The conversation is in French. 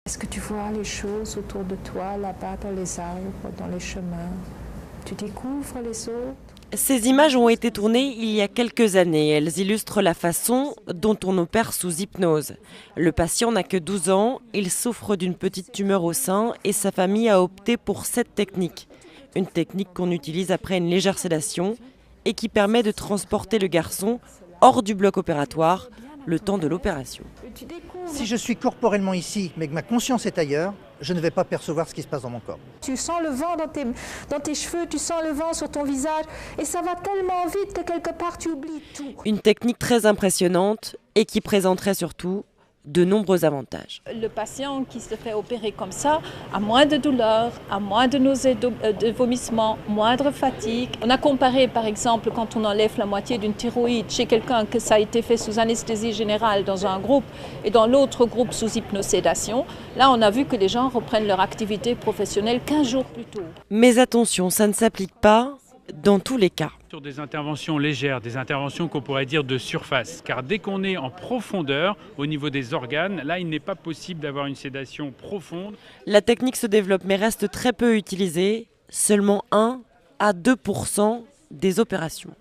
Est-ce que tu vois les choses autour de toi, là-bas, dans les arbres, dans les chemins? Tu découvres les autres? Ces images ont été tournées il y a quelques années. Elles illustrent la façon dont on opère sous hypnose. Le patient n'a que 12 ans, il souffre d'une petite tumeur au sein et sa famille a opté pour cette technique. Une technique qu'on utilise après une légère sédation et qui permet de transporter le garçon hors du bloc opératoire le temps de l'opération. Si je suis corporellement ici, mais que ma conscience est ailleurs, je ne vais pas percevoir ce qui se passe dans mon corps. Tu sens le vent dans tes cheveux, tu sens le vent sur ton visage et ça va tellement vite que quelque part tu oublies tout. Une technique très impressionnante et qui présenterait surtout de nombreux avantages. Le patient qui se fait opérer comme ça a moins de douleur, a moins de nausées, de vomissements, moindre fatigue. On a comparé par exemple quand on enlève la moitié d'une thyroïde chez quelqu'un que ça a été fait sous anesthésie générale dans un groupe et dans l'autre groupe sous hypnosédation. Là on a vu que les gens reprennent leur activité professionnelle 15 jours plus tôt. Mais attention, ça ne s'applique pas dans tous les cas. Sur des interventions légères, des interventions qu'on pourrait dire de surface. Car dès qu'on est en profondeur, au niveau des organes, là, il n'est pas possible d'avoir une sédation profonde. La technique se développe mais reste très peu utilisée, seulement 1 à 2% des opérations.